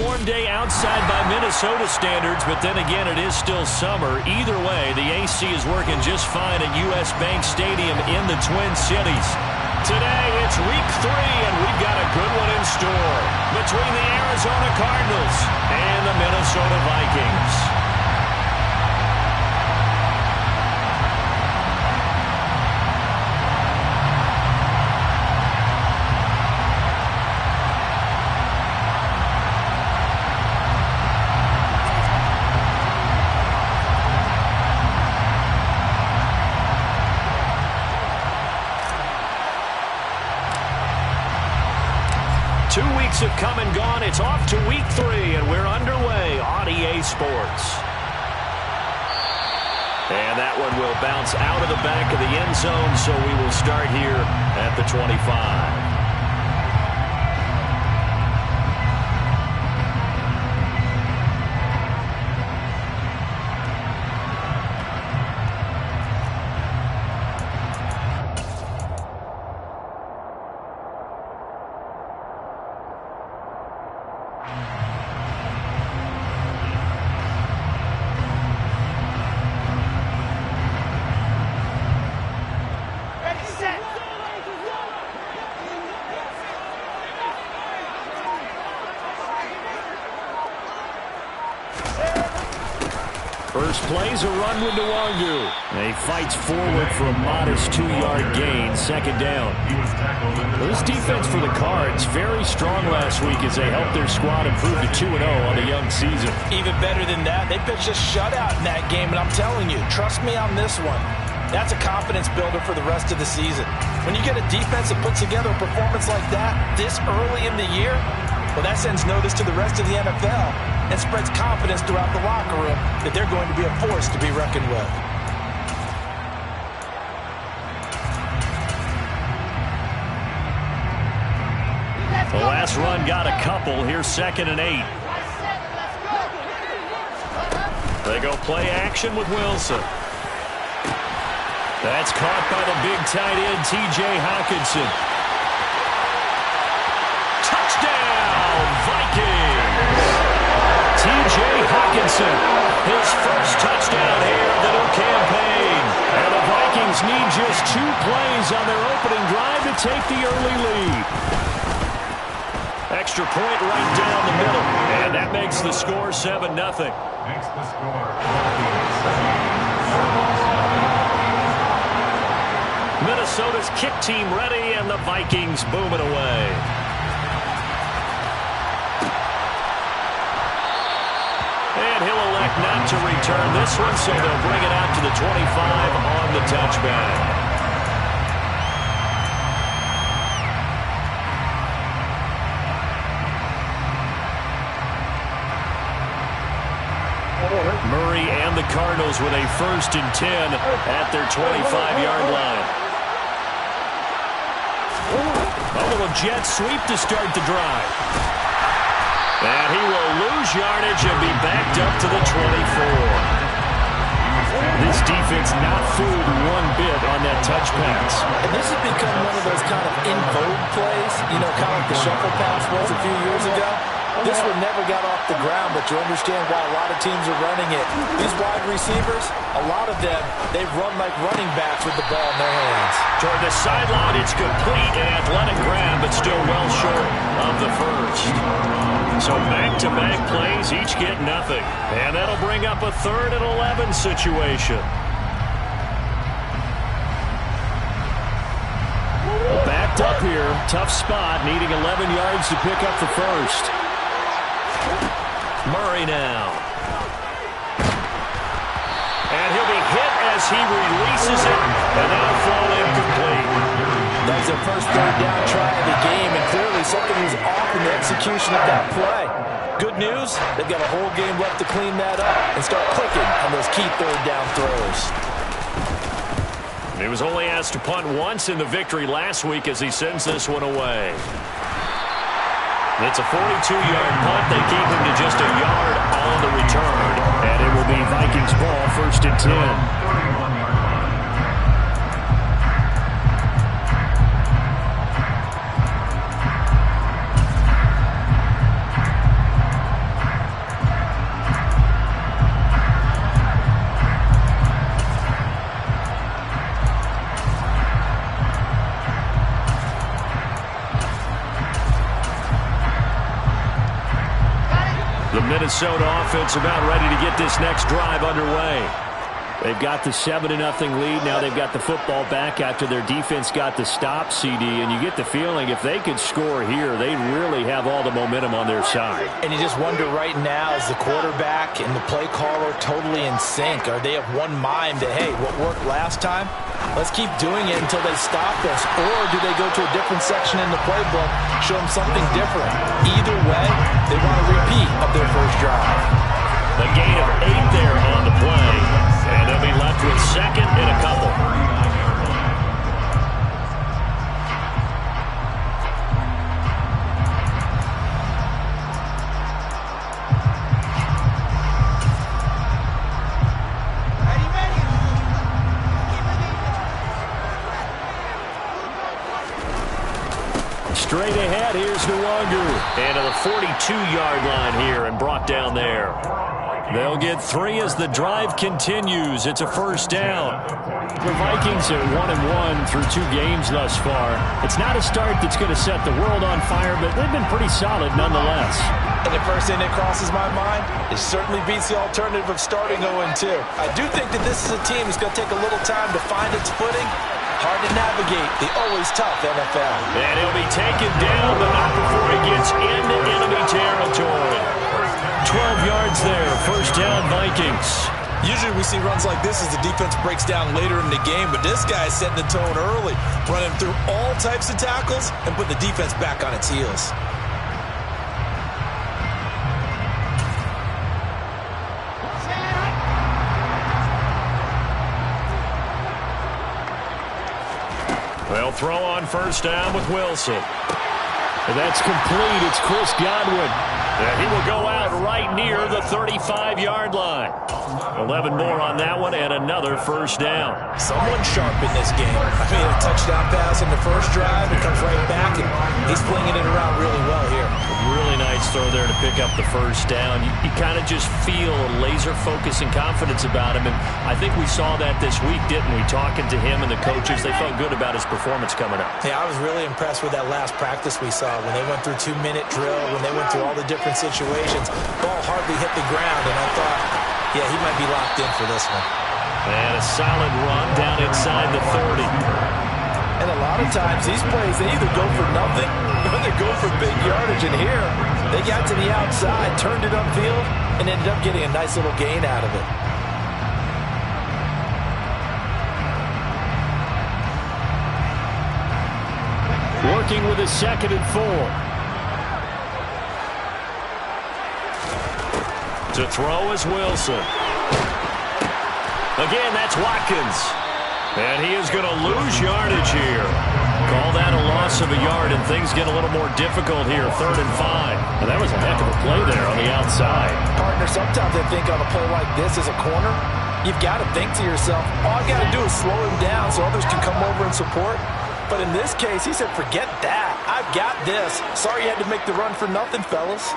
warm day outside by Minnesota standards, but then again, it is still summer. Either way, the AC is working just fine at U.S. Bank Stadium in the Twin Cities. Today, it's week 3, and we've got a good one in store between the Arizona Cardinals and the Minnesota Vikings. Have come and gone. It's off to week 3, and we're underway on EA Sports. And that one will bounce out of the back of the end zone, so we will start here at the 25. First play's a run with Nwangu. He fights forward for a modest 2-yard gain, second down. This defense for the Cards, very strong last week as they helped their squad improve to 2-0 on the young season. Even better than that, they pitched a shutout in that game, and I'm telling you, trust me on this one. That's a confidence builder for the rest of the season. When you get a defense that puts together a performance like that this early in the year, well, that sends notice to the rest of the NFL and spreads confidence throughout the locker room that they're going to be a force to be reckoned with. The last run got a couple. Here's 2nd and 8. They go play action with Wilson. That's caught by the big tight end, T.J. Hockenson. Touchdown, Vikings! T.J. Hockenson, his first touchdown here of the new campaign. And the Vikings need just 2 plays on their opening drive to take the early lead. Extra point right down the middle. And that makes the score 7-0. Makes the score. Minnesota's kick team ready, and the Vikings boom it away. And he'll elect not to return this one, so they'll bring it out to the 25 on the touchback. Murray and the Cardinals with a 1st and 10 at their 25-yard line. A little jet sweep to start the drive. And he will lose yardage and be backed up to the 24. This defense not fooled one bit on that touch pass. And this has become one of those kind of in vogue plays, you know, kind of like the shuffle pass was a few years ago. This one never got off the ground, but you understand why a lot of teams are running it. These wide receivers, a lot of them, they run like running backs with the ball in their hands. Toward the sideline, it's complete. An athletic grab, but still well short of the first. So back-to-back plays, each get nothing. And that'll bring up a 3rd and 11 situation. Backed up here, tough spot, needing 11 yards to pick up the first. Murray now. And he'll be hit as he releases it, and that'll fall incomplete. That was their first 3rd down try of the game, and clearly something was off in the execution of that play. Good news, they've got a whole game left to clean that up and start clicking on those key 3rd down throws. He was only asked to punt once in the victory last week as he sends this one away. It's a 42-yard punt. They keep him to just a yard on the return. And it will be Vikings ball, 1st and 10. Minnesota offense about ready to get this next drive underway. They've got the 7-0 lead. Now they've got the football back after their defense got the stop, CD. And you get the feeling if they could score here, they really have all the momentum on their side. And you just wonder right now, is the quarterback and the play caller totally in sync? Are they of one mind that, hey, what worked last time? Let's keep doing it until they stop us. Or do they go to a different section in the playbook, show them something different? Either way, they want a repeat of their first drive. A gain of 8 there on the play. And they'll be left with second and a couple. Straight ahead, here's Nwangu. And to the 42-yard line here and brought down there. They'll get 3 as the drive continues. It's a first down. The Vikings are 1-1 through 2 games thus far. It's not a start that's going to set the world on fire, but they've been pretty solid nonetheless. And the first thing that crosses my mind, it certainly beats the alternative of starting 0-2. I do think that this is a team that's going to take a little time to find its footing. Hard to navigate the always tough NFL. And he'll be taken down, but not before he gets into enemy territory. 12 yards there, first down Vikings. Usually we see runs like this as the defense breaks down later in the game, but this guy's setting the tone early, running through all types of tackles and putting the defense back on its heels. They'll throw on first down with Wilson. And that's complete. It's Chris Godwin. And he will go out right near the 35-yard line. 11 more on that one and another first down. Someone sharp in this game. I mean, a touchdown pass in the first drive. It comes right back, and he's flinging it around really well here. Really nice throw there to pick up the first down. You kind of just feel a laser focus and confidence about him, and I think we saw that this week, didn't we? Talking to him and the coaches, they felt good about his performance coming up. Yeah, I was really impressed with that last practice we saw when they went through 2-minute drill, when they went through all the different situations. Ball hardly hit the ground, and I thought, yeah, he might be locked in for this one. And a solid run down inside the 30. And a lot of times, these plays, they either go for nothing or they go for big yardage. And here, they got to the outside, turned it upfield, and ended up getting a nice little gain out of it. Working with a 2nd and 4. To throw is Wilson. Again, that's Watkins. And he is going to lose yardage here. Call that a loss of a yard, and things get a little more difficult here. 3rd and 5. And that was a heck of a play there on the outside. Partner, sometimes I think on a play like this as a corner, you've got to think to yourself, all I got to do is slow him down so others can come over and support. But in this case, he said, forget that. I've got this. Sorry you had to make the run for nothing, fellas.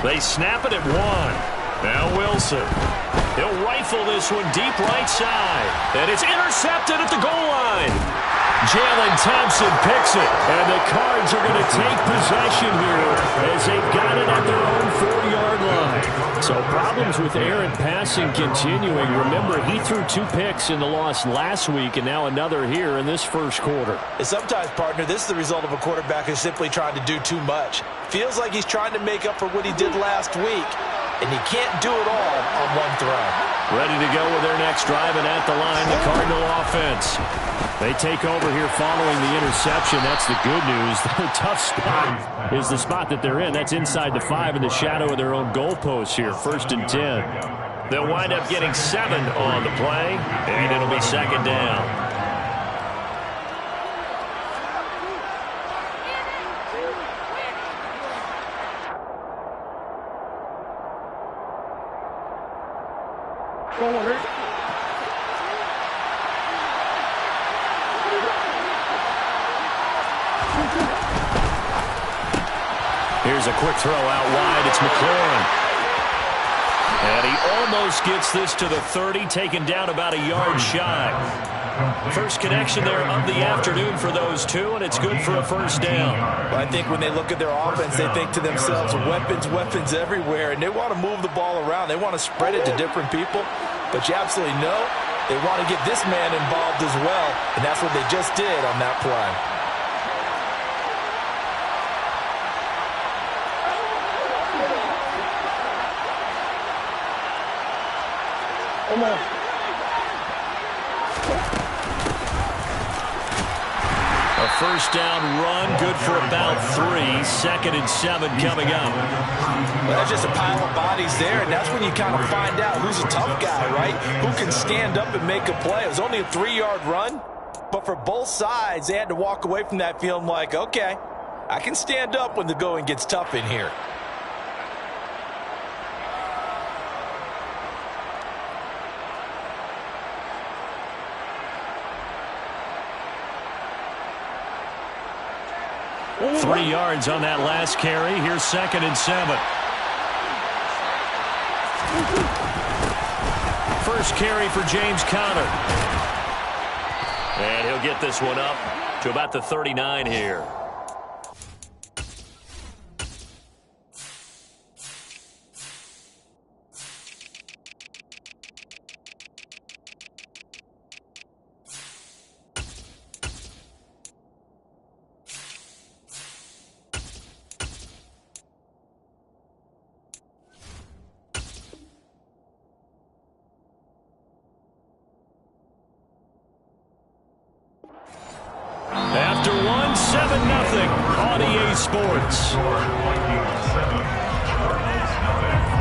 They snap it at 1. Now Wilson. He'll rifle this one deep right side. And it's intercepted at the goal line. Jalen Thompson picks it. And the Cards are going to take possession here as they've got it at their own 4-yard line. So problems with Aaron passing continuing. Remember, he threw 2 picks in the loss last week and now another here in this first quarter. And sometimes, partner, this is the result of a quarterback who's simply trying to do too much. Feels like he's trying to make up for what he did last week, and he can't do it all on one throw. Ready to go with their next drive, and at the line, the Cardinal offense. They take over here following the interception. That's the good news. The tough spot is the spot that they're in. That's inside the 5 in the shadow of their own goalpost here. 1st and 10. They'll wind up getting 7 on the play, and it'll be 2nd down. Here's a quick throw out wide. It's McLaurin. And he almost gets this to the 30, taken down about a yard shy. First connection there of the afternoon for those two, and it's good for a first down. Well, I think when they look at their offense, they think to themselves, weapons, weapons everywhere, and they want to move the ball around. They want to spread it to different people, but you absolutely know they want to get this man involved as well, and that's what they just did on that play. A first down run, good for about 3. 2nd and 7 coming up. Well, that's just a pile of bodies there, and that's when you kind of find out who's a tough guy, right? Who can stand up and make a play. It was only a 3-yard run, but for both sides, they had to walk away from that feeling like, okay, I can stand up when the going gets tough in here. Three yards on that last carry. Here's 2nd and 7. First carry for James Conner. And he'll get this one up to about the 39 here. After one, 7-0 on EA Sports. Vikings 7, Cardinals nothing.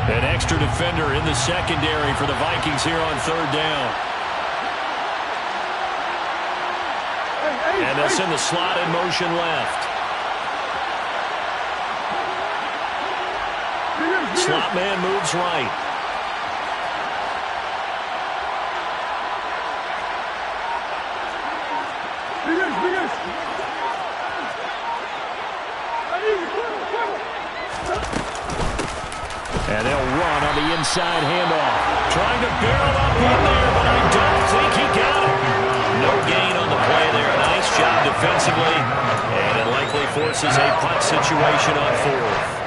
An extra defender in the secondary for the Vikings here on 3rd down. And they'll send the slot in motion left. Slot man moves right. And they'll run on the inside handoff. Trying to barrel up in there, but I don't think he got it. No gain on the play there. Nice job defensively. And it likely forces a punt situation on 4th.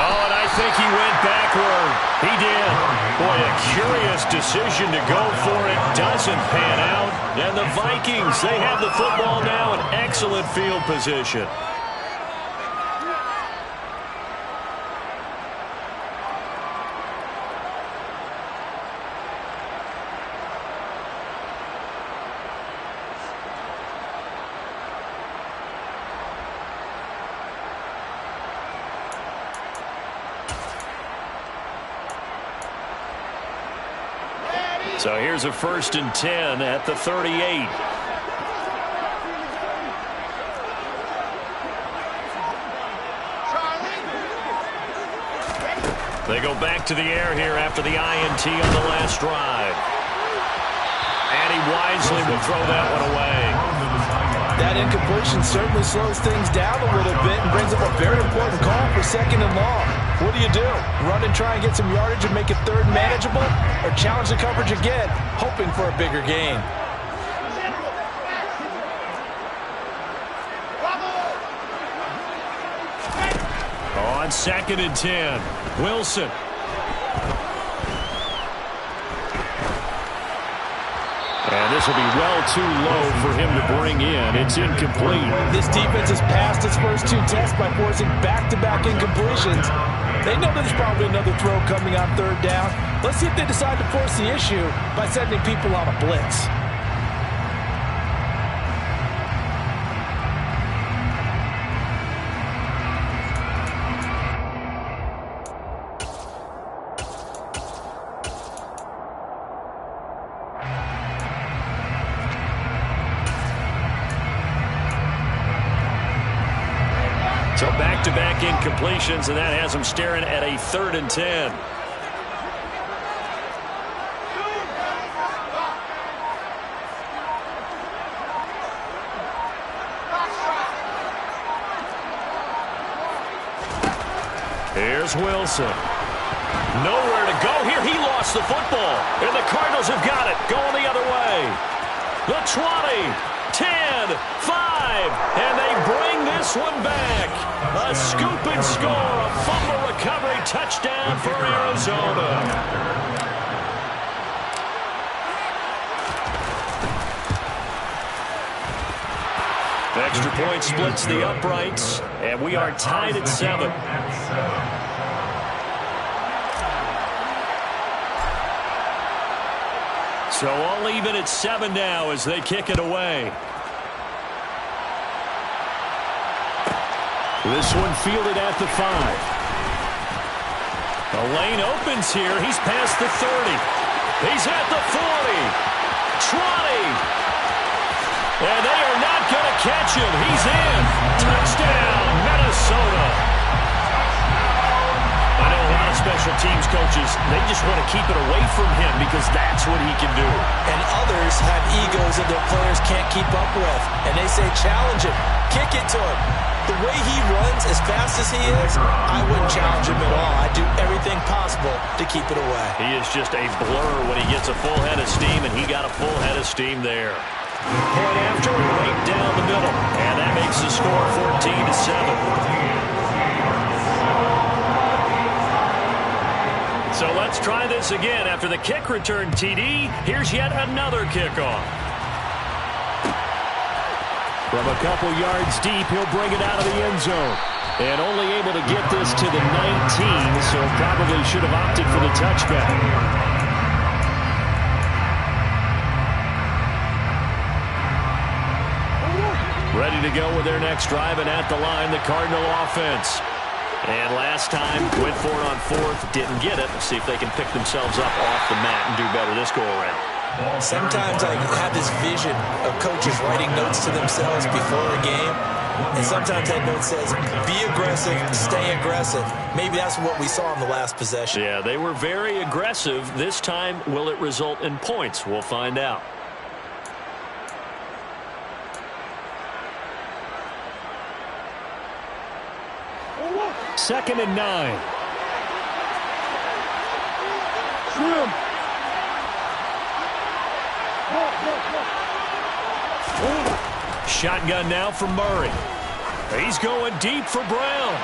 Oh, and I think he went backward. He did. Boy, a curious decision to go for it. Doesn't pan out. And the Vikings, they have the football now in excellent field position. So here's a 1st and 10 at the 38. They go back to the air here after the INT on the last drive. And he wisely will throw that one away. That incompletion certainly slows things down a little bit and brings up a very important call for 2nd and long. What do you do? Run and try and get some yardage and make it 3rd manageable? Or challenge the coverage again, hoping for a bigger gain? On 2nd and 10, Wilson. And this will be well too low for him to bring in. It's incomplete. This defense has passed its first 2 tests by forcing back-to-back incompletions. They know there's probably another throw coming on 3rd down. Let's see if they decide to force the issue by sending people on a blitz. back-to-back incompletions, and that has him staring at a 3rd and 10. Here's Wilson. Nowhere to go here. He lost the football. And the Cardinals have got it. Going the other way. The 20, 10, 5. And they bring this one back. A scoop and score. A fumble recovery touchdown for Arizona. Extra point splits the uprights, and we are tied at 7. So all even at 7 now as they kick it away. This one fielded at the 5. The lane opens here. He's past the 30. He's at the 40. 20. And they are not going to catch him. He's in. Touchdown, Minnesota. I know a lot of special teams coaches, they just want to keep it away from him because that's what he can do. And others have egos that their players can't keep up with. And they say, challenge him. Kick it to him. The way he runs as fast as he is, I wouldn't challenge him at all. I'd do everything possible to keep it away. He is just a blur when he gets a full head of steam, and he got a full head of steam there. Point after, right down the middle. And that makes the score 14-7. So let's try this again. After the kick return TD, here's yet another kickoff. From a couple yards deep, he'll bring it out of the end zone. And only able to get this to the 19, so probably should have opted for the touchback. Ready to go with their next drive, and at the line, the Cardinal offense. And last time, went for it on 4th, didn't get it. Let's see if they can pick themselves up off the mat and do better this go-around. Sometimes I have this vision of coaches writing notes to themselves before a game, and sometimes that note says, be aggressive, stay aggressive. Maybe that's what we saw in the last possession. Yeah, they were very aggressive. This time, will it result in points? We'll find out. Second and 9. Shotgun now for Murray. He's going deep for Brown.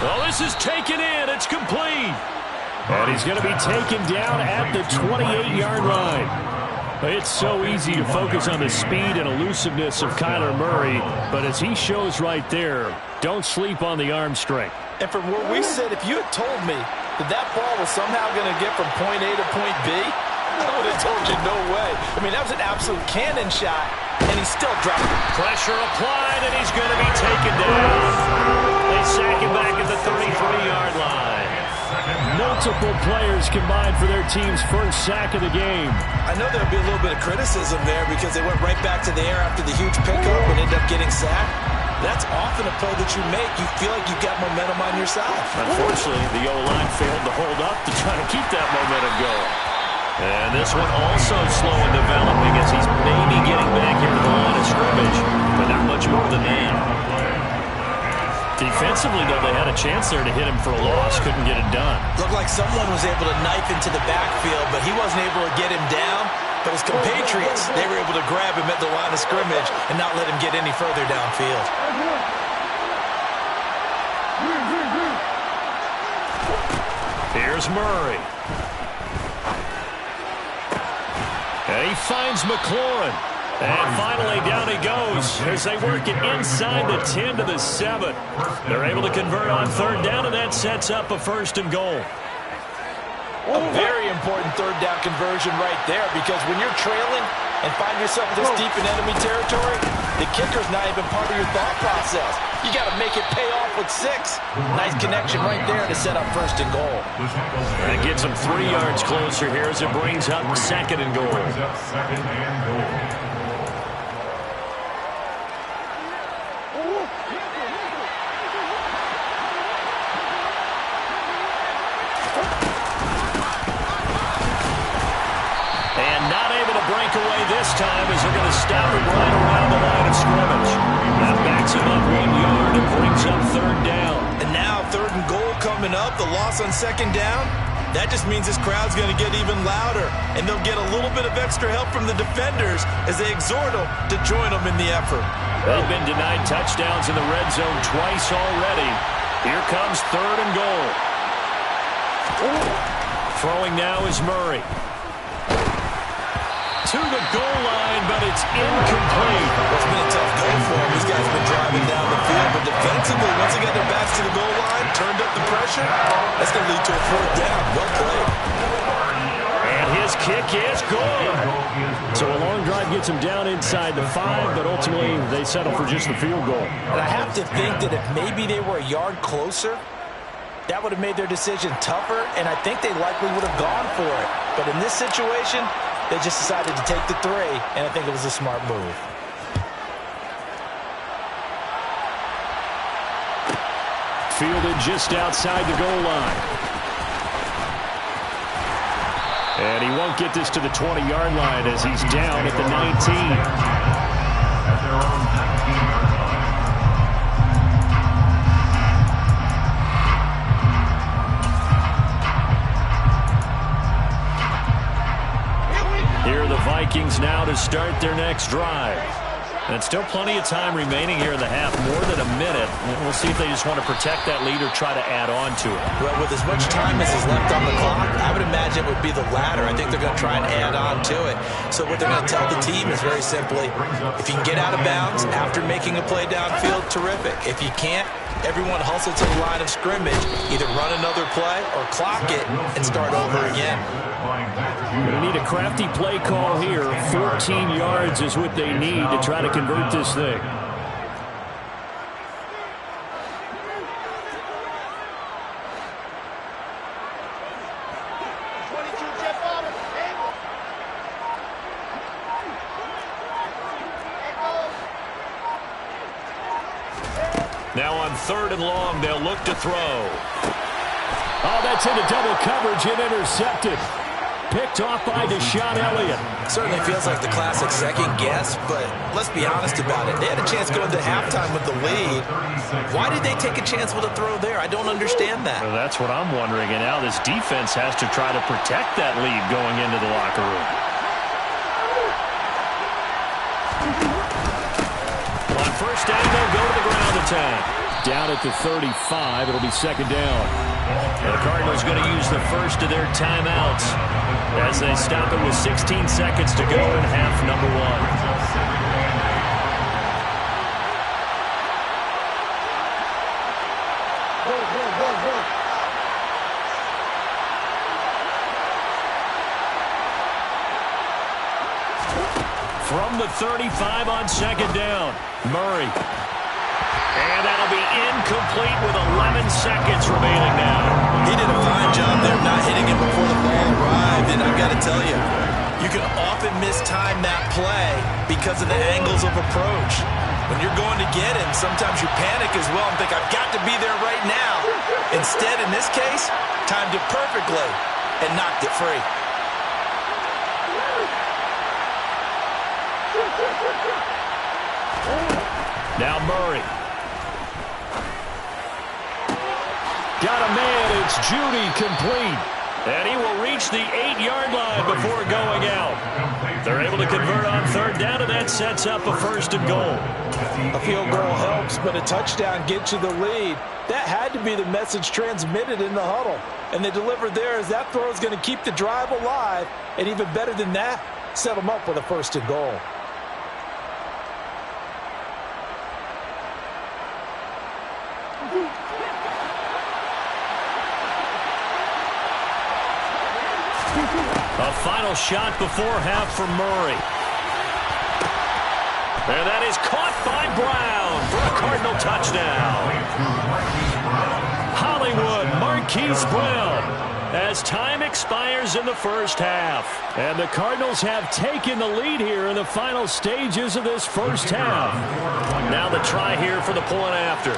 Oh, this is taken in. It's complete. And he's going to be taken down at the 28-yard line. It's so easy to focus on the speed and elusiveness of Kyler Murray, but as he shows right there, don't sleep on the arm strength. And from where we sit, if you had told me that that ball was somehow going to get from point A to point B, I would have told you no way. I mean, that was an absolute cannon shot, and he still dropped it. Pressure applied, and he's going to be taken down. They sack him back at the 33-yard line. Multiple players combined for their team's first sack of the game. I know there'll be a little bit of criticism there because they went right back to the air after the huge pickup and ended up getting sacked. That's often a play that you make. You feel like you've got momentum on your side. Unfortunately, the O-line failed to hold up to try to keep that momentum going. And this one also slow in developing as he's maybe getting back into the line of scrimmage, but not much more than that. Defensively, though, they had a chance there to hit him for a loss. Couldn't get it done. Looked like someone was able to knife into the backfield, but he wasn't able to get him down. But his compatriots, they were able to grab him at the line of scrimmage and not let him get any further downfield. Here's Murray. And he finds McLaurin. And finally, down he goes as they work it inside the 10 to the 7. They're able to convert on 3rd down, and that sets up a 1st and goal. A very important 3rd down conversion right there, because when you're trailing and find yourself this deep in enemy territory, the kicker's not even part of your thought process. You got to make it pay off with 6. Nice connection right there to set up 1st and goal. That gets him 3 yards closer here as it brings up 2nd and goal. time as they're going to stop it right around the line of scrimmage. That backs him up 1 yard and brings up third down. And now 3rd and goal coming up, the loss on 2nd down. That just means this crowd's going to get even louder, and they'll get a little bit of extra help from the defenders as they exhort them to join them in the effort. They've been denied touchdowns in the red zone twice already. Here comes 3rd and goal. Throwing now is Murray. To the goal line, but it's incomplete. It's been a tough go for him. These guys have been driving down the field, but defensively, once they got their backs to the goal line, turned up the pressure, that's going to lead to a 4th down. Well played. And his kick is good. So a long drive gets him down inside the 5, but ultimately they settle for just the field goal. And I have to think that if maybe they were a yard closer, that would have made their decision tougher, and I think they likely would have gone for it. But in this situation, they just decided to take the 3, and I think it was a smart move. Fielded just outside the goal line. And he won't get this to the 20-yard line as he's down at the 19. At their own 19-yard line. Here are the Vikings now to start their next drive. And still plenty of time remaining here in the half, more than a minute. We'll see if they just want to protect that lead or try to add on to it. Well, with as much time as is left on the clock, I would imagine it would be the latter. I think they're going to try and add on to it. So what they're going to tell the team is very simply, if you can get out of bounds after making a play downfield, terrific. If you can't, everyone hustle to the line of scrimmage, either run another play or clock it and start over again. Going to need a crafty play call here. 14 yards is what they need to try to convert this thing. Now on 3rd and long, they'll look to throw. Oh, that's into double coverage and intercepted. Picked off by Deshaun Elliott. Certainly feels like the classic second guess, but let's be honest about it. They had a chance going to halftime with the lead. Why did they take a chance with a throw there? I don't understand that. Well, that's what I'm wondering, and now this defense has to try to protect that lead going into the locker room. On 1st down, they'll go to the ground attack. Down at the 35, it'll be 2nd down. And the Cardinals going to use the first of their timeouts as they stop it with 16 seconds to go in half number 1. From the 35 on 2nd down, Murray. And that'll be incomplete with 11 seconds remaining now. He did a fine job there not hitting it before the ball arrived, and I've got to tell you, you can often mistime that play because of the angles of approach. When you're going to get him, sometimes you panic as well and think, I've got to be there right now. Instead, in this case, timed it perfectly and knocked it free. Now Murray. Got a man, it's Judy complete. And he will reach the 8-yard line before going out. They're able to convert on 3rd down, and that sets up a 1st and goal. A field goal helps, but a touchdown gets you the lead. That had to be the message transmitted in the huddle. And they delivered there as that throw is going to keep the drive alive. And even better than that, set them up with a 1st and goal. A final shot before half for Murray. And that is caught by Brown for a Cardinal touchdown. Hollywood Marquise Brown as time expires in the 1st half. And the Cardinals have taken the lead here in the final stages of this 1st half. Now the try here for the point after.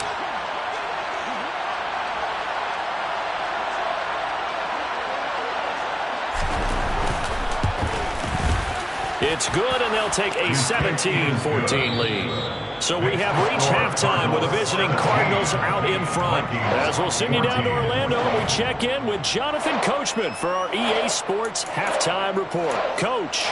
It's good, and they'll take a 17-14 lead. So we have reached halftime with the visiting Cardinals out in front. As we'll send you down to Orlando, we check in with Jonathan Coachman for our EA Sports Halftime Report. Coach.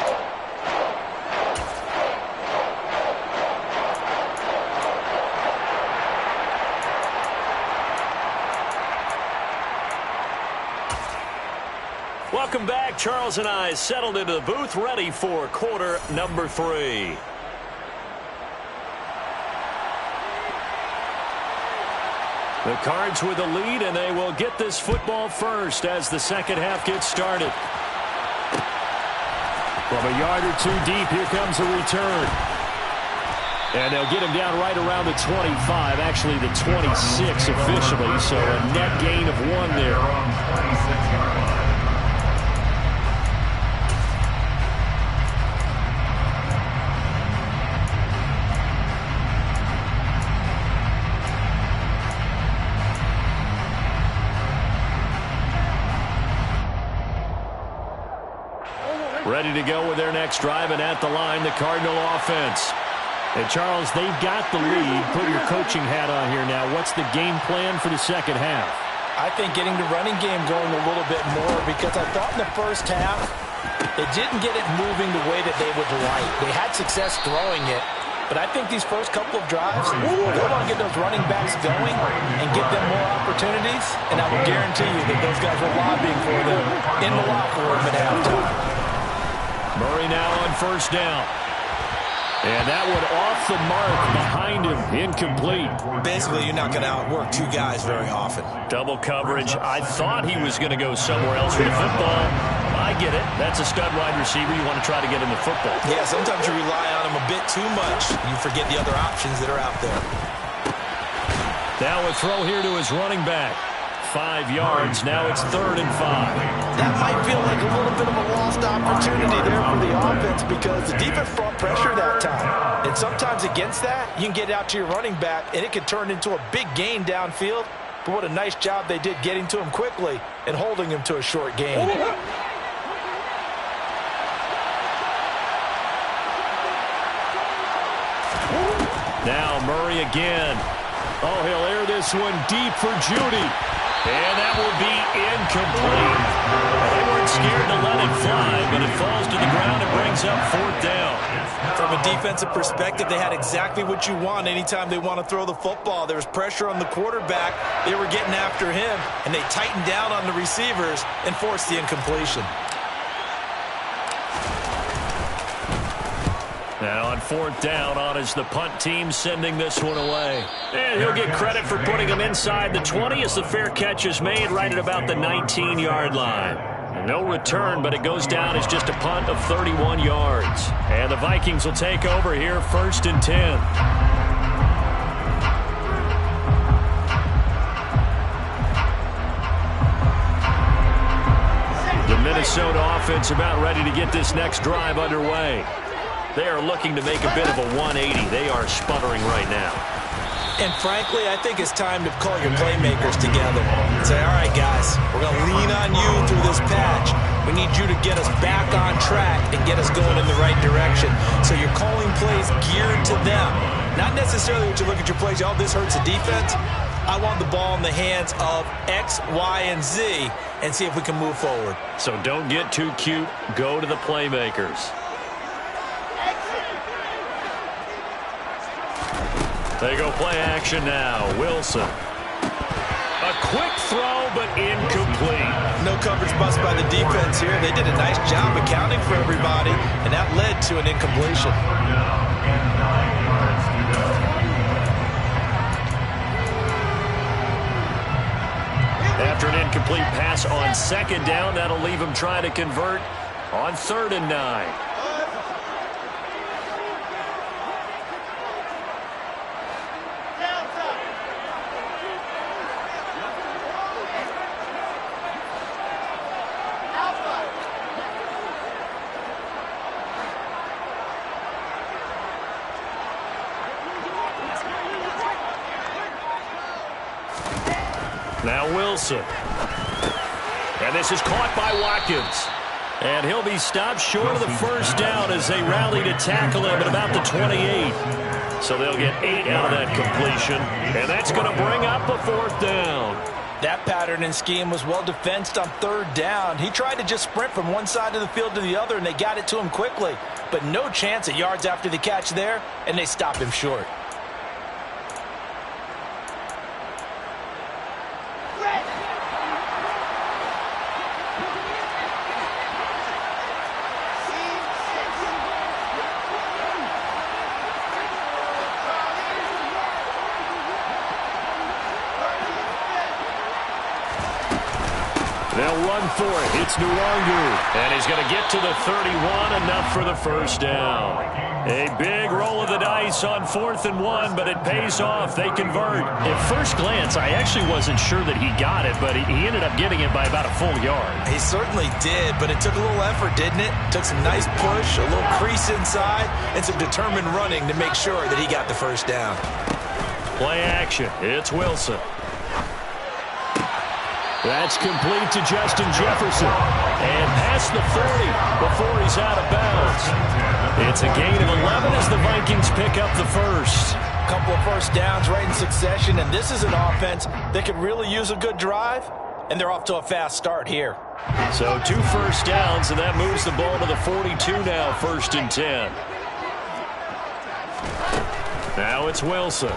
Welcome back. Charles and I settled into the booth, ready for quarter number 3. The Cards with the lead, and they will get this football first as the second half gets started. From a yard or two deep, here comes a return. And they'll get him down right around the 25, actually the 26 officially, so a net gain of 1 there. Ready to go with their next drive, and at the line, the Cardinal offense. And Charles, they've got the lead. Put your coaching hat on here now. What's the game plan for the second half? I think getting the running game going a little bit more, because I thought in the first half they didn't get it moving the way that they would like. They had success throwing it, but I think these first couple of drives, they want to get those running backs going and give them more opportunities, and I will guarantee you that those guys were lobbying for them in the locker room at halftime. Murray now on first down. And that one off the mark behind him. Incomplete. Basically, you're not going to outwork two guys very often. Double coverage. I thought he was going to go somewhere else with the football. I get it. That's a stud wide receiver. You want to try to get him the football. Yeah, sometimes you rely on him a bit too much. You forget the other options that are out there. Now a throw here to his running back. 5 yards. Now it's 3rd and 5. That might feel like a little bit of a lost opportunity there for the offense, because the defense brought pressure that time. And sometimes against that, you can get out to your running back, and it can turn into a big gain downfield. But what a nice job they did getting to him quickly and holding him to a short gain. Now Murray again. Oh, he'll air this one deep for Judy. And that will be incomplete. They weren't scared to let it fly, but it falls to the ground and brings up 4th down. From a defensive perspective, they had exactly what you want anytime they want to throw the football. There was pressure on the quarterback. They were getting after him, and they tightened down on the receivers and forced the incompletion. Now on 4th down, on is the punt team sending this one away. And he'll get credit for putting him inside the 20 as the fair catch is made right at about the 19-yard line. No return, but it goes down as just a punt of 31 yards. And the Vikings will take over here, 1st and 10. The Minnesota offense about ready to get this next drive underway. They are looking to make a bit of a 180. They are sputtering right now. And frankly, I think it's time to call your playmakers together and say, all right, guys, we're going to lean on you through this patch. We need you to get us back on track and get us going in the right direction. So you're calling plays geared to them. Not necessarily what you look at your plays, oh, this hurts the defense. I want the ball in the hands of X, Y, and Z and see if we can move forward. So don't get too cute. Go to the playmakers. They go play action now. Wilson. A quick throw, but incomplete. No coverage bust by the defense here. They did a nice job accounting for everybody, and that led to an incompletion. After an incomplete pass on 2nd down, that'll leave him trying to convert on 3rd and 9. Now Wilson. And this is caught by Watkins. And he'll be stopped short of the first down as they rally to tackle him at about the 28. So they'll get 8 out of that completion. And that's going to bring up a 4th down. That pattern and scheme was well defensed on 3rd down. He tried to just sprint from one side of the field to the other, and they got it to him quickly. But no chance at yards after the catch there, and they stop him short. They'll run for it. It's Nwangu. And he's going to get to the 31, enough for the first down. A big roll of the dice on 4th and 1, but it pays off. They convert. At first glance, I actually wasn't sure that he got it, but he ended up getting it by about a full yard. He certainly did, but it took a little effort, didn't it? Took some nice push, a little crease inside, and some determined running to make sure that he got the first down. Play action. It's Wilson. That's complete to Justin Jefferson. And past the 40 before he's out of bounds. It's a gain of 11 as the Vikings pick up the first. A couple of first downs right in succession, and this is an offense that could really use a good drive, and they're off to a fast start here. So 2 first downs, and that moves the ball to the 42 now, 1st and 10. Now it's Wilson.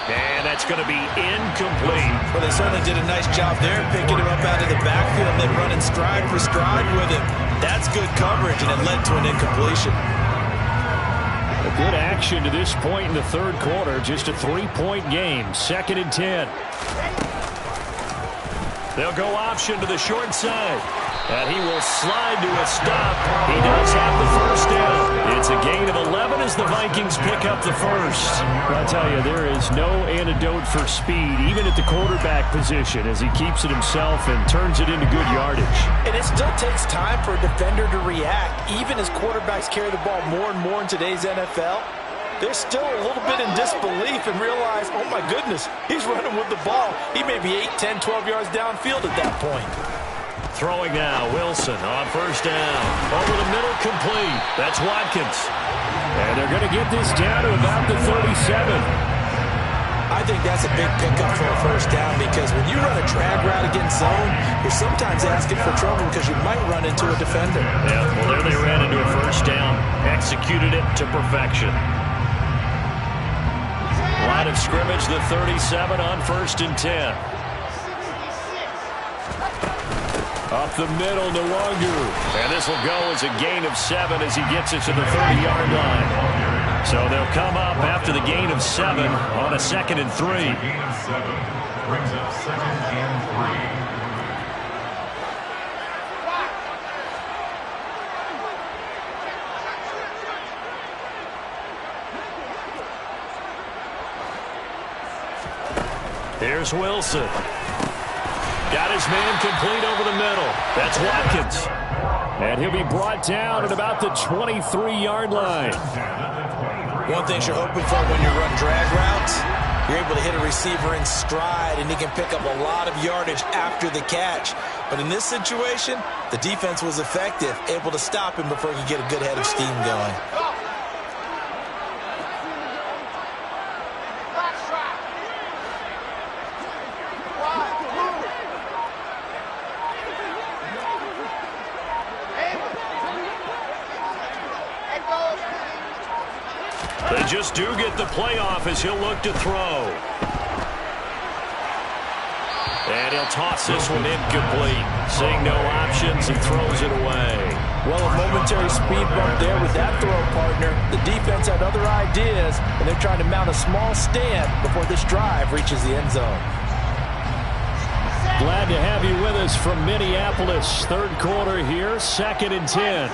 And that's going to be incomplete. Well, they certainly did a nice job there, picking him up out of the backfield and then running stride for stride with him. That's good coverage, and it led to an incompletion. A good action to this point in the 3rd quarter. Just a 3-point game. 2nd and 10. They'll go option to the short side. And he will slide to a stop. He does have the first down. It's a gain of 11 as the Vikings pick up the first. I'll tell you, there is no antidote for speed, even at the quarterback position, as he keeps it himself and turns it into good yardage. And it still takes time for a defender to react, even as quarterbacks carry the ball more and more in today's NFL. They're still a little bit in disbelief and realize, oh my goodness, he's running with the ball. He may be 8, 10, 12 yards downfield at that point. Throwing now, Wilson on first down. Over the middle, complete. That's Watkins. And they're going to get this down to about the 37. I think that's a big pickup for a first down, because when you run a drag route against zone, you're sometimes asking for trouble because you might run into a defender. Yeah, well, there they ran into a first down. Executed it to perfection. Line of scrimmage, the 37 on 1st and 10. Up the middle, Nwangu. And this will go as a gain of 7 as he gets it to the 30-yard line. So they'll come up after the gain of 7 on a 2nd and 3. Gain of 7 brings up 2nd and 3. Here's Wilson. Got his man complete over the middle. That's Watkins. And he'll be brought down at about the 23-yard line. One thing you're hoping for when you run drag routes, you're able to hit a receiver in stride, and he can pick up a lot of yardage after the catch. But in this situation, the defense was effective, able to stop him before he could get a good head of steam going. They just do get the playoff as he'll look to throw. And he'll toss this one incomplete. Seeing no options and throws it away. Well, a momentary speed bump there with that throw partner. The defense had other ideas, and they're trying to mount a small stand before this drive reaches the end zone. Glad to have you with us from Minneapolis. 3rd quarter here, 2nd and 10.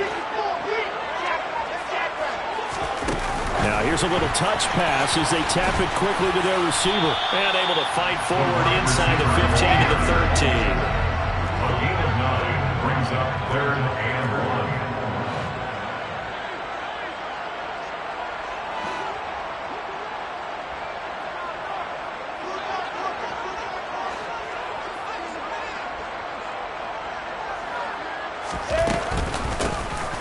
Now here's a little touch pass as they tap it quickly to their receiver. And able to fight forward inside the 15 to the 13. A gain of 9 brings up 3rd and 1.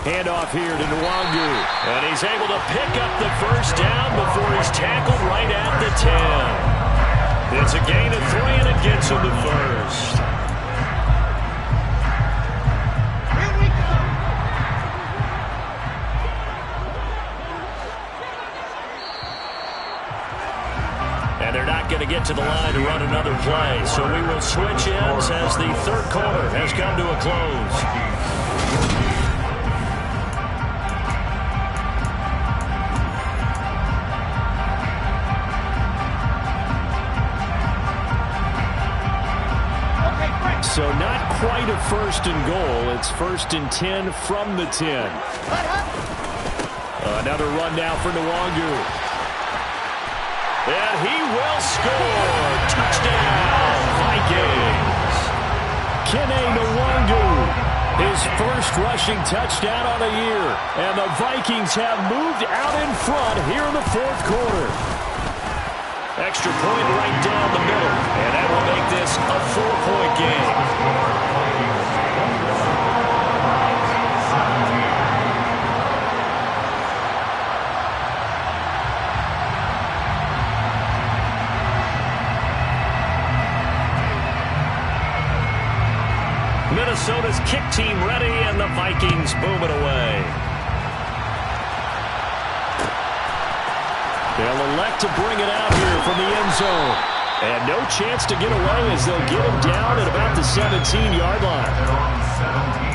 Handoff here to Nwangu. And he's able to pick up the first down before he's tackled right at the 10. It's a gain of 3, and it gets him the first. And they're not going to get to the line to run another play. So we will switch ends as the third quarter has come to a close. So not quite a first and goal. It's first and 10 from the 10. Another run now for Nwangu. And he will score. Touchdown, Vikings. Kene Nwangu, his first rushing touchdown on the year. And the Vikings have moved out in front here in the fourth quarter. Extra point right down the middle. And that will make this a 4-point game. Minnesota's kick team ready, and the Vikings boom it away. They'll elect to bring it out here from the end zone. And no chance to get away as they'll get him down at about the 17-yard line.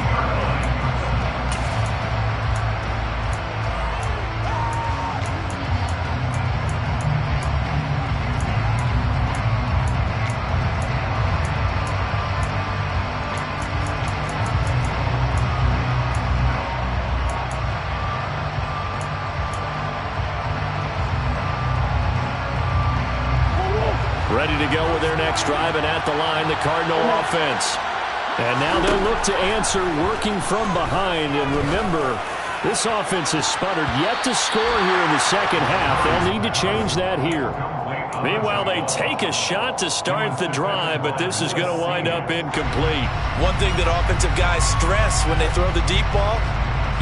Ready to go with their next drive, and at the line, the Cardinal offense. And now they'll look to answer working from behind. And remember, this offense has sputtered yet to score here in the second half. They'll need to change that here. Meanwhile, they take a shot to start the drive, but this is going to wind up incomplete. One thing that offensive guys stress when they throw the deep ball,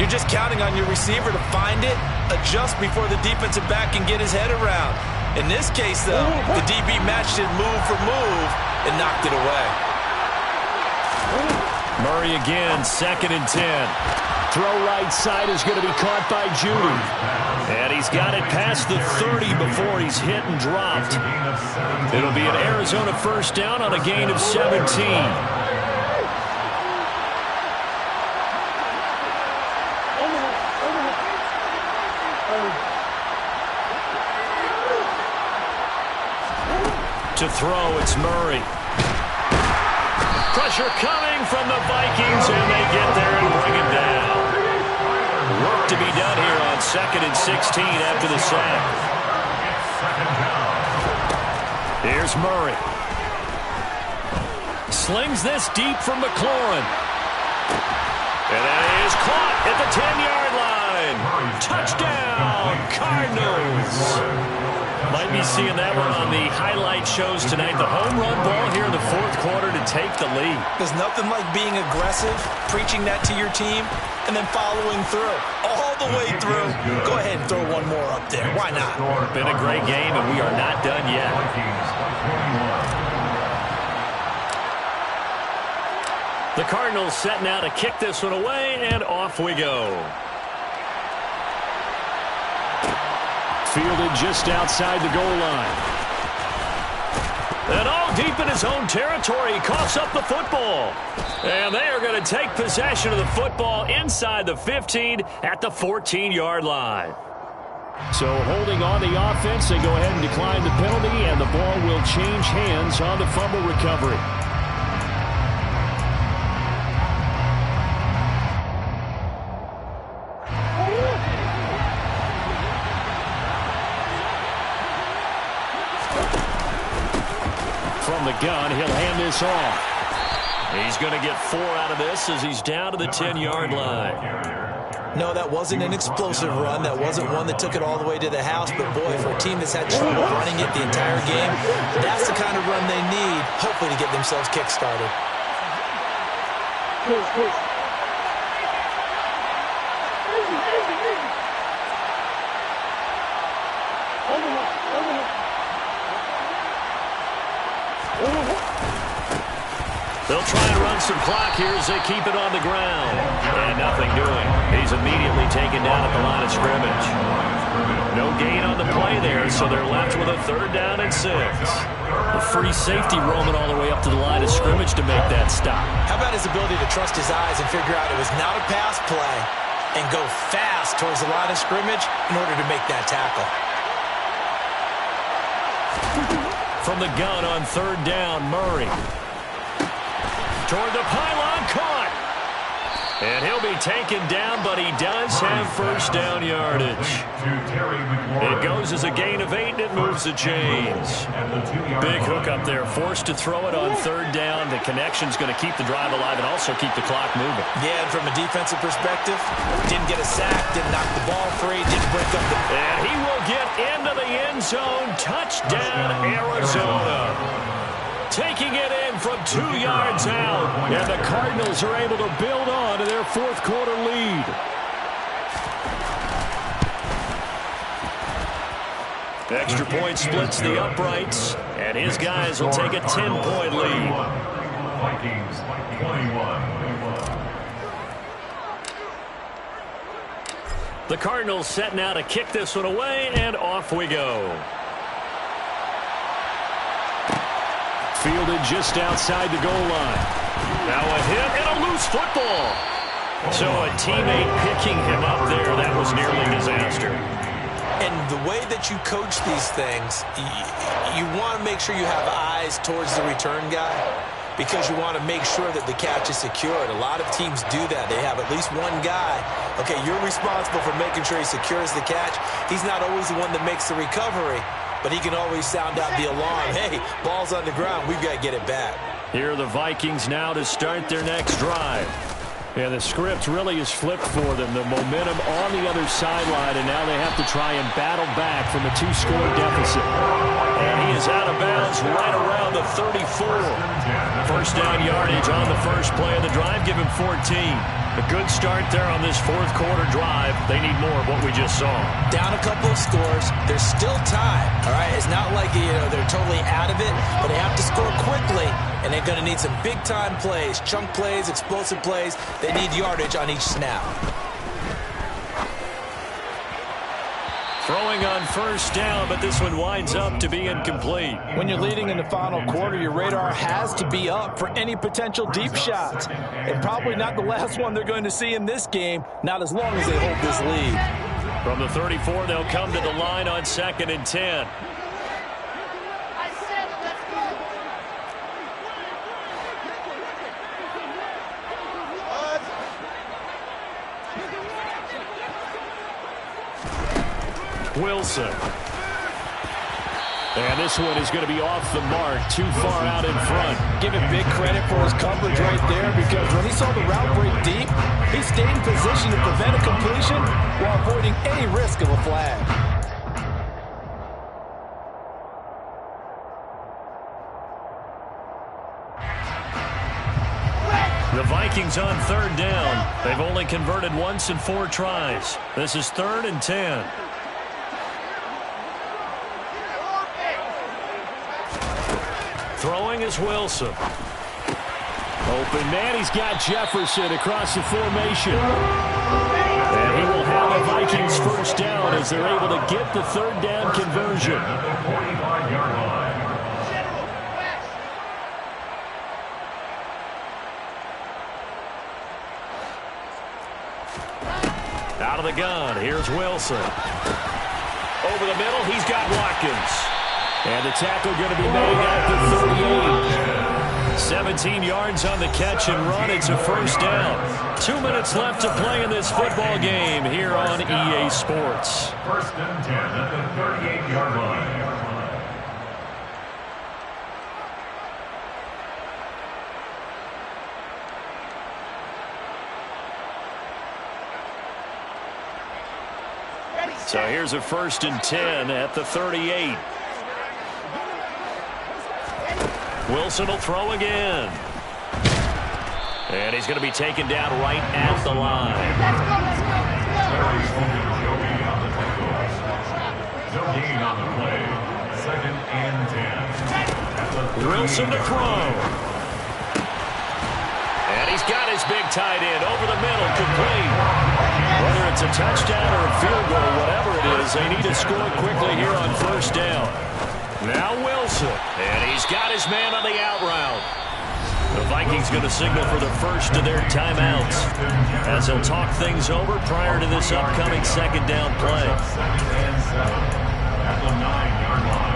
you're just counting on your receiver to find it, adjust before the defensive back can get his head around. In this case, though, the DB matched it move for move and knocked it away. Murray again, 2nd and 10. Throw right side is going to be caught by Judy. And he's got it past the 30 before he's hit and dropped. It'll be an Arizona first down on a gain of 17. To throw, it's Murray. Pressure coming from the Vikings, and they get there and bring it down. Work to be done here on 2nd and 16 after the sack. Here's Murray. Slings this deep from McLaurin. And that is caught at the 10-yard line. Touchdown, Cardinals. Might be seeing that one on the highlight shows tonight. The home run ball here in the fourth quarter to take the lead. There's nothing like being aggressive, preaching that to your team, and then following through. All the way through. Go ahead and throw one more up there. Why not? Been a great game, and we are not done yet. The Cardinals setting out to kick this one away, and off we go. Fielded just outside the goal line. And all deep in his own territory, he coughs up the football. And they are going to take possession of the football inside the 15 at the 14-yard line. So holding on the offense, they go ahead and decline the penalty, and the ball will change hands on the fumble recovery. From the gun, he'll hand this off. He's going to get 4 out of this as he's down to the 10-yard line. No, that wasn't an explosive run. That wasn't one that took it all the way to the house. But, boy, for a team that's had trouble running it the entire game, that's the kind of run they need, hopefully, to get themselves kick-started. They'll try and run some clock here as they keep it on the ground. And nothing doing. He's immediately taken down at the line of scrimmage. No gain on the play there, so they're left with a 3rd down and 6. A free safety roaming all the way up to the line of scrimmage to make that stop. How about his ability to trust his eyes and figure out it was not a pass play and go fast towards the line of scrimmage in order to make that tackle. From the gun on 3rd down, Murray. Toward the pylon, caught. And he'll be taken down, but he does have 1st down yardage. It goes as a gain of 8, and it moves the chains. Big hook up there, forced to throw it on 3rd down. The connection's going to keep the drive alive and also keep the clock moving. Yeah, and from a defensive perspective, didn't get a sack, didn't knock the ball free, didn't break up the... And he will get into the end zone. Touchdown, Arizona. Taking it in from 2 yards out. And the Cardinals are able to build on to their 4th quarter lead. Extra point splits the uprights. And his guys will take a 10-point lead. Vikings 21. The Cardinals set now to kick this one away, and off we go. Fielded just outside the goal line. Now a hit and a loose football. So a teammate picking him up there, that was nearly disaster. And the way that you coach these things, you want to make sure you have eyes towards the return guy because you want to make sure that the catch is secured. A lot of teams do that. They have at least one guy. Okay, you're responsible for making sure he secures the catch. He's not always the one that makes the recovery, but he can always sound out the alarm. Hey, ball's on the ground. We've got to get it back. Here are the Vikings now to start their next drive. Yeah, the script really is flipped for them. The momentum on the other sideline, and now they have to try and battle back from a 2-score deficit. And he is out of bounds right around the 34. 1st down yardage on the first play of the drive. Give him 14. A good start there on this 4th quarter drive. They need more of what we just saw. Down a couple of scores. There's still time. All right, it's not like they're totally out of it, but they have to score quickly, and they're going to need some big-time plays, chunk plays, explosive plays. They need yardage on each snap. Throwing on 1st down, but this one winds up to be incomplete. When you're leading in the final quarter, your radar has to be up for any potential deep shots. And probably not the last one they're going to see in this game, not as long as they hold this lead. From the 34, they'll come to the line on 2nd and 10. Wilson. And this one is going to be off the mark, too far out in front. Give him big credit for his coverage right there, because when he saw the route break deep, he stayed in position to prevent a completion while avoiding any risk of a flag. The Vikings on 3rd down. They've only converted once in 4 tries. This is 3rd and 10. Throwing is Wilson. Open man, he's got Jefferson across the formation. And he will have the Vikings 1st down as they're able to get the 3rd down conversion. Out of the gun, here's Wilson. Over the middle, he's got Watkins. And the tackle going to be made at the 38. 17 yards on the catch and run. It's a 1st down. 2 minutes left to play in this football game here on EA Sports. 1st and 10 at the 38-yard line. So here's a 1st and 10 at the 38. Wilson will throw again. And he's going to be taken down right at the line. No gain on the Wilson to throw. And he's got his big tight end over the middle, complete. Whether it's a touchdown or a field goal, whatever it is, they need to score quickly here on first down. Now Wilson, and he's got his man on the out route. The Vikings going to signal for the first of their timeouts as they'll talk things over prior to this upcoming second down play. At the 9-yard line.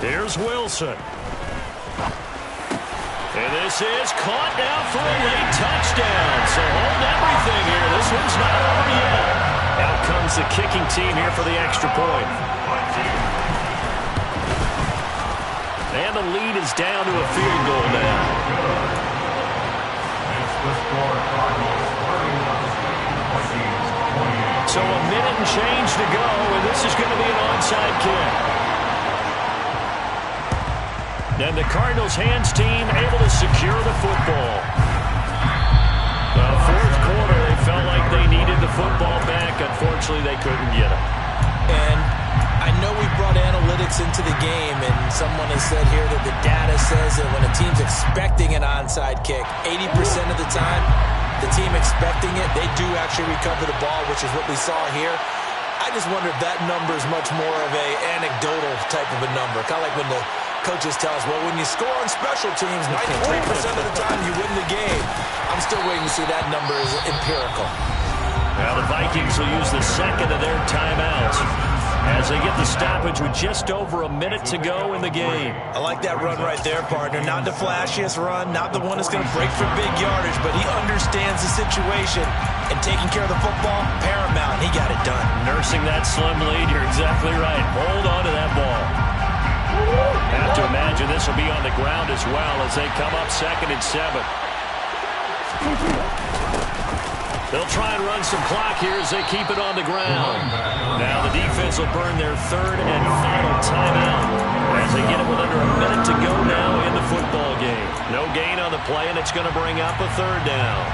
Here's Wilson. And this is caught now for a late touchdown. So hold everything here. This one's not over yet. Out comes the kicking team here for the extra point. And the lead is down to a field goal now. So a minute and change to go, and this is going to be an onside kick. And the Cardinals hands team able to secure the football. The fourth quarter, they felt like they needed the football back. Unfortunately, they couldn't get it. And I know we brought analytics into the game, and someone has said here that the data says that when a team's expecting an onside kick, 80% of the time, the team expecting it, they do actually recover the ball, which is what we saw here. I just wonder if that number is much more of a anecdotal type of a number. Kind of like when the coaches tell us, well, when you score on special teams, 93% of the time you win the game. I'm still waiting to see that number is empirical. Now the Vikings will use the second of their timeouts as they get the stoppage with just over a minute to go in the game. I like that run right there, partner. Not the flashiest run, not the one that's going to break for big yardage, but he understands the situation, and taking care of the football, paramount. He got it done. Nursing that slim lead, you're exactly right. Hold on to that ball. Have to imagine this will be on the ground as well as they come up 2nd and 7. They'll try and run some clock here as they keep it on the ground. Now the defense will burn their third and final timeout as they get it with under a minute to go now in the football game. No gain on the play, and it's going to bring up a third down.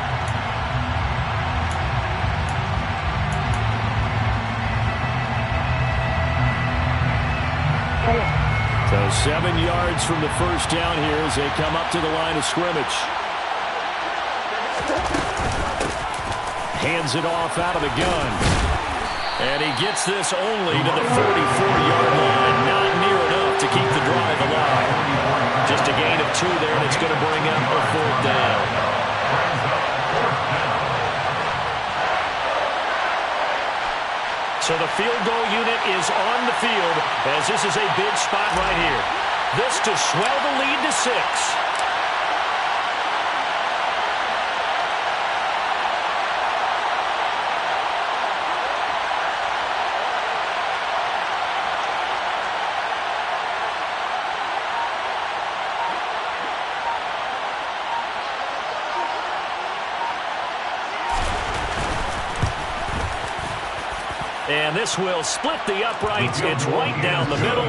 So 7 yards from the first down here as they come up to the line of scrimmage. Hands it off out of the gun. And he gets this only to the 44-yard line. Not near enough to keep the drive alive. Just a gain of 2 there, and it's going to bring up a fourth down. So the field goal unit is on the field as this is a big spot right here. This to swell the lead to 6. And this will split the uprights. It's right down the middle.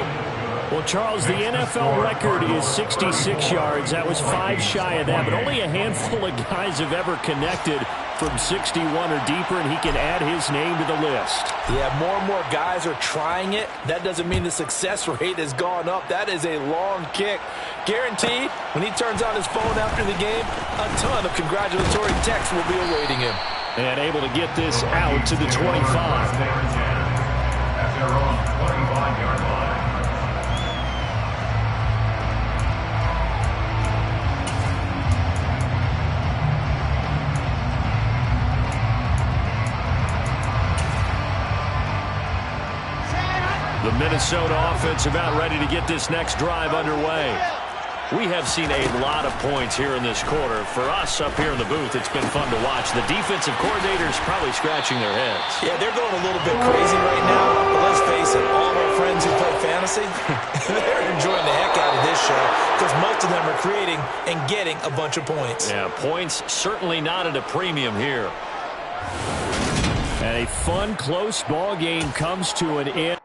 Well, Charles, the NFL record is 66 yards. That was 5 shy of that, but only a handful of guys have ever connected from 61 or deeper, and he can add his name to the list. Yeah, more and more guys are trying it. That doesn't mean the success rate has gone up. That is a long kick. Guaranteed, when he turns on his phone after the game, a ton of congratulatory texts will be awaiting him. And able to get this out to the 25. At their own 25-yard line. The Minnesota offense about ready to get this next drive underway. We have seen a lot of points here in this quarter. For us up here in the booth, it's been fun to watch. The defensive coordinators probably scratching their heads. Yeah, they're going a little bit crazy right now. But let's face it, all of our friends who play fantasy, they're enjoying the heck out of this show because most of them are creating and getting a bunch of points. Yeah, points certainly not at a premium here. And a fun, close ball game comes to an end.